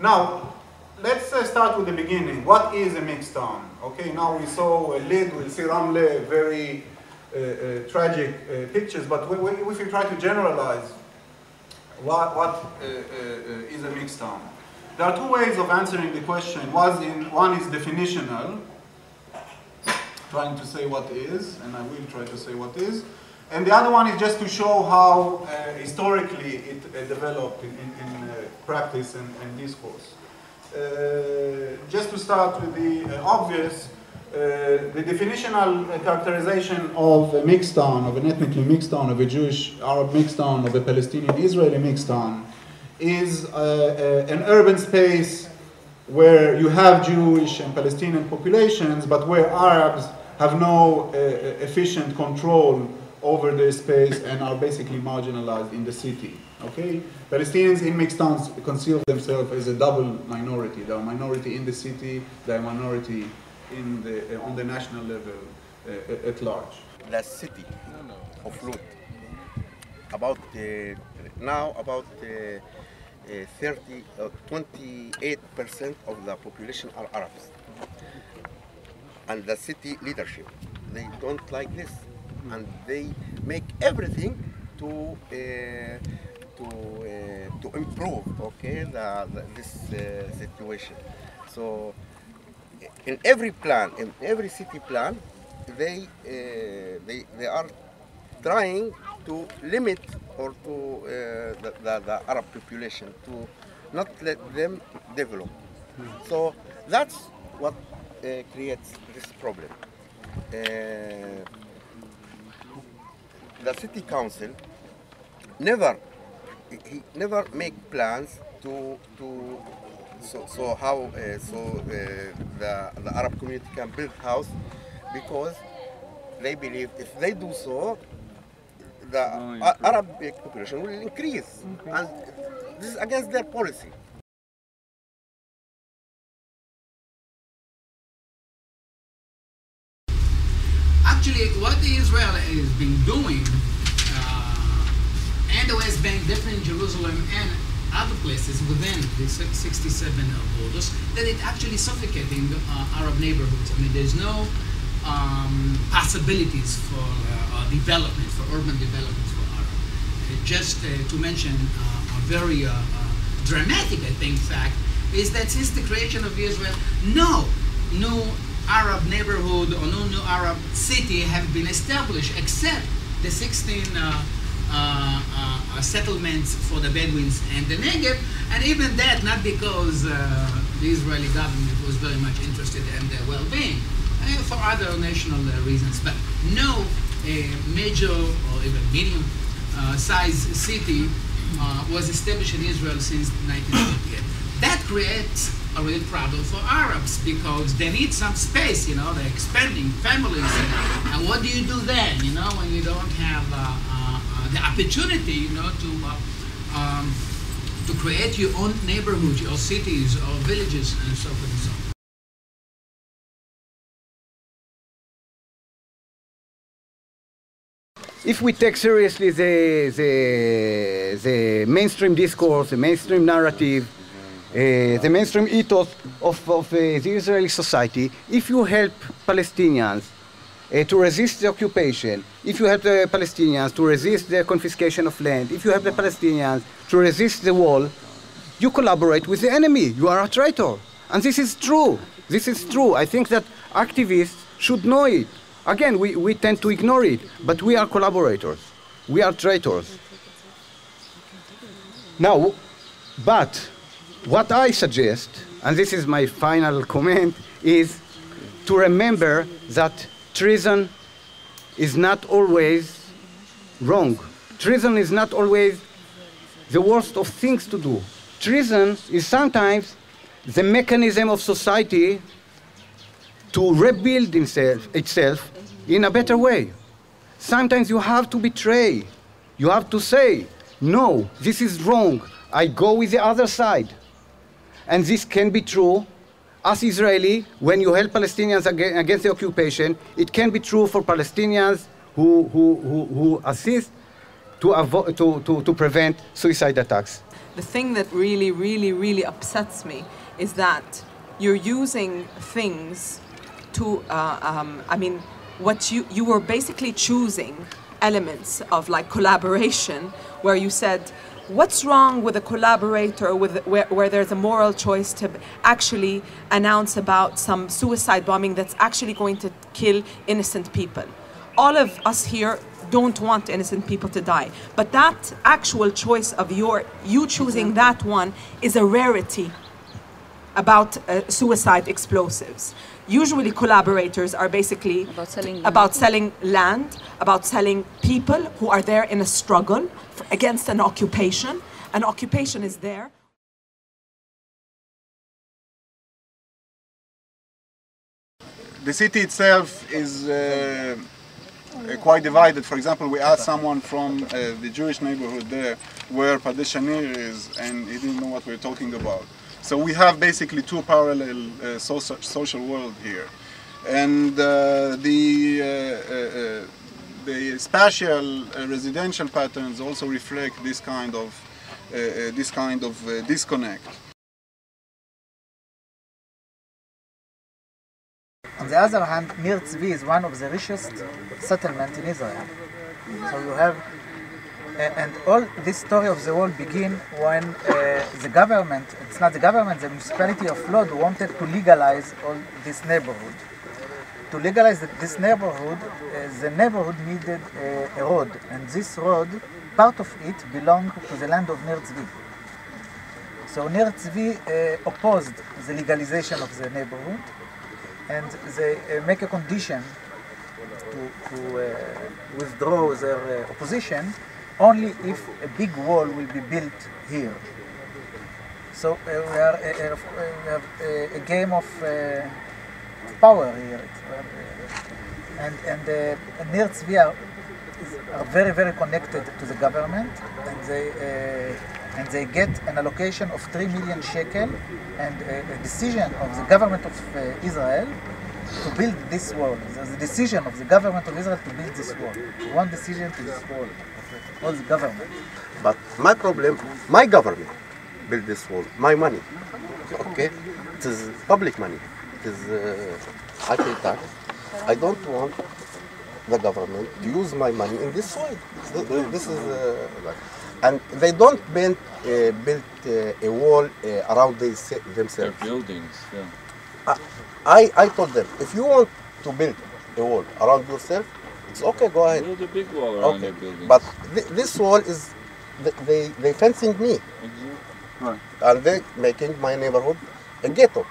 Now, let's start with the beginning. What is a mixed town? Okay, now we saw Lid, we'll see Ramle, very tragic pictures, but if we try to generalize what is a mixed town, there are two ways of answering the question. One is definitional, trying to say what is, and I will try to say what is. And the other one is just to show how historically it developed in practice and discourse. Just to start with the obvious, the definitional characterization of a mixed town, of an ethnically mixed town, of a Jewish-Arab mixed town, of a Palestinian-Israeli mixed town, is an urban space where you have Jewish and Palestinian populations, but where Arabs have no efficient control over their space and are basically marginalized in the city. Okay? Palestinians in mixed towns consider themselves as a double minority. They are a minority in the city, they are a minority in on the national level at large. The city of Lut, about now about 28% of the population are Arabs. And the city leadership, they don't like this. And they make everything to improve, okay, this situation. So in every plan, in every city plan, they are trying to limit or to the Arab population, to not let them develop. So that's what creates this problem. The city council never make plans the Arab community can build house, because they believe if they do so, the Arab population will increase, and this is against their policy. Actually, what Israel has been doing, and the West Bank, definitely Jerusalem and other places within the 67 borders, that it actually suffocating Arab neighborhoods. I mean, there's no possibilities for development, for urban development for Arab. Just to mention a very dramatic, I think, fact is that since the creation of Israel, no new Arab neighborhood or no new Arab city have been established, except the 16 settlements for the Bedouins and the Negev, and even that not because the Israeli government was very much interested in their well-being, for other national reasons, but no major or even medium size city was established in Israel since 1948. That creates a real problem for Arabs, because they need some space, you know, they're expanding families, and what do you do then, you know, when you don't have the opportunity, you know, to to create your own neighborhoods, your cities, or villages, and so forth and so on. If we take seriously the mainstream discourse, the mainstream narrative, the mainstream ethos of the Israeli society, if you help Palestinians to resist the occupation, if you help the Palestinians to resist the confiscation of land, if you help the Palestinians to resist the wall, you collaborate with the enemy. You are a traitor. And this is true. This is true. I think that activists should know it. Again, we tend to ignore it, but we are collaborators. We are traitors. Now, but what I suggest, and this is my final comment, is to remember that treason is not always wrong. Treason is not always the worst of things to do. Treason is sometimes the mechanism of society to rebuild itself in a better way. Sometimes you have to betray. You have to say, no, this is wrong. I go with the other side. And this can be true as Israeli when you help Palestinians against the occupation. It can be true for Palestinians who assist to prevent suicide attacks. The thing that really, really, really upsets me is that you're using things to, I mean, what you were basically choosing elements of like collaboration where you said, what's wrong with a collaborator where there's a moral choice to actually announce about some suicide bombing that's actually going to kill innocent people? All of us here don't want innocent people to die, but that actual choice of you choosing that one is a rarity about suicide explosives. Usually collaborators are basically about selling land, about selling people who are there in a struggle against an occupation. An occupation is there. The city itself is quite divided. For example, we asked someone from the Jewish neighborhood there where Padeh Shanir is, and he didn't know what we were talking about. So we have basically two parallel social world here, and the spatial residential patterns also reflect this kind of disconnect. On the other hand, Nir Tzvi is one of the richest settlements in Israel. So you have, and all this story of the wall begin when the government, it's not the government, the municipality of Lod wanted to legalize all this neighborhood. To legalize this neighborhood, the neighborhood needed a road, and this road, part of it belonged to the land of Nir Tzvi. So Nir Tzvi opposed the legalization of the neighborhood, and they make a condition to withdraw their opposition only if a big wall will be built here. So we have a game of power here. And Nir Tzvi are very, very connected to the government, and they get an allocation of 3 million shekel and a decision of the government of Israel to build this wall. There's a decision of the government of Israel to build this wall. One decision to this wall of all the government. But my problem, my government built this wall, my money. Okay? It is public money. It is, I pay tax. I don't want the government to use my money in this way. This is, and they don't build a wall around themselves. Their buildings, yeah. I told them, if you want to build a wall around yourself, it's okay, go ahead. Build a big wall around your buildings. But this wall is, they fencing me. Exactly. Right. And they making my neighborhood a ghetto.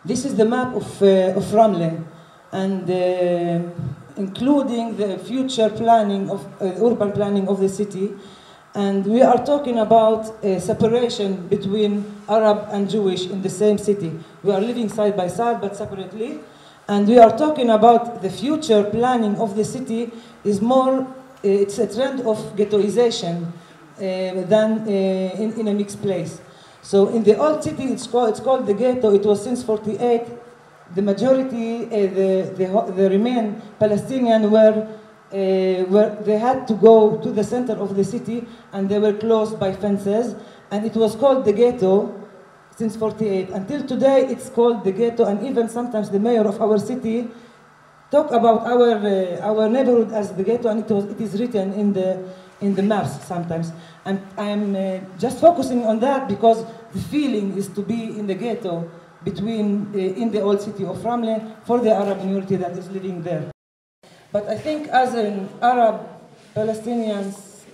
This is the map of Ramle, and including the future planning of urban planning of the city. And we are talking about a separation between Arab and Jewish in the same city. We are living side by side but separately. And we are talking about the future planning of the city is more, it's a trend of ghettoization than in a mixed place. So in the old city, it's called the ghetto. It was since 48. The majority, the remain Palestinian were they had to go to the center of the city, and they were closed by fences, and it was called the ghetto since 48. Until today, it's called the ghetto, and even sometimes the mayor of our city talk about our neighborhood as the ghetto, and it is written in the maps sometimes. And I'm just focusing on that because the feeling is to be in the ghetto between in the old city of Ramle for the Arab community that is living there. But I think as an Arab Palestinians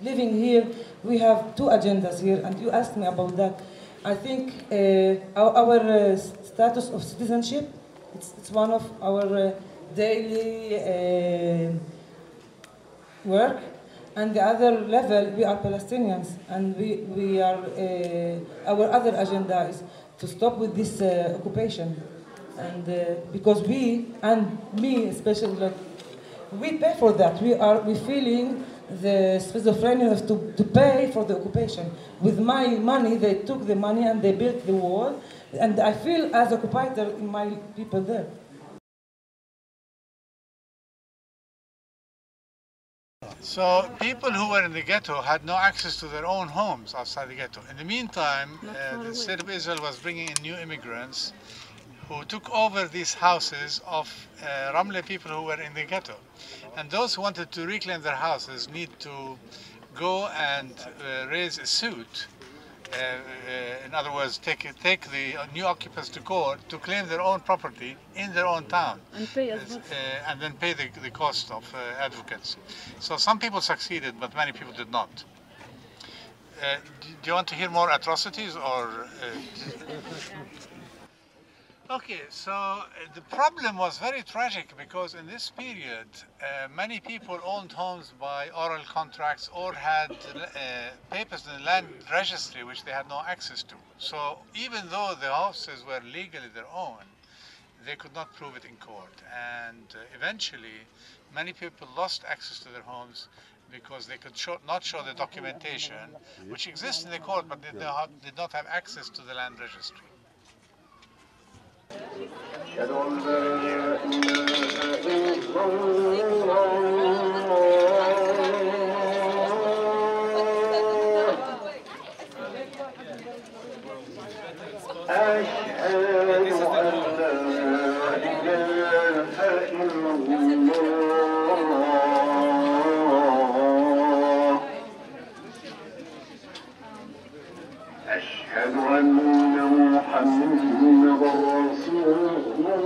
living here, we have two agendas here, and you asked me about that. I think our status of citizenship, it's one of our daily work. And the other level, we are Palestinians, and we are, our other agenda is to stop with this occupation. And because we, and me especially, like, we pay for that. We feeling the schizophrenia of to pay for the occupation. With my money, they took the money and they built the wall, and I feel as occupied in my people there. So people who were in the ghetto had no access to their own homes outside the ghetto. In the meantime, the state of Israel was bringing in new immigrants who took over these houses of Ramle people who were in the ghetto. And those who wanted to reclaim their houses need to go and raise a suit. In other words, take the new occupants to court to claim their own property in their own town, and pay and then pay the cost of advocates. So some people succeeded, but many people did not. Do you want to hear more atrocities, or? Okay, so the problem was very tragic because in this period, many people owned homes by oral contracts or had papers in the land registry which they had no access to. So even though the houses were legally their own, they could not prove it in court. And eventually, many people lost access to their homes because they could not show the documentation, which exists in the court, but did not have access to the land registry. أشهد أن لا إله إلا الله أشهد أن محمدا رسول الله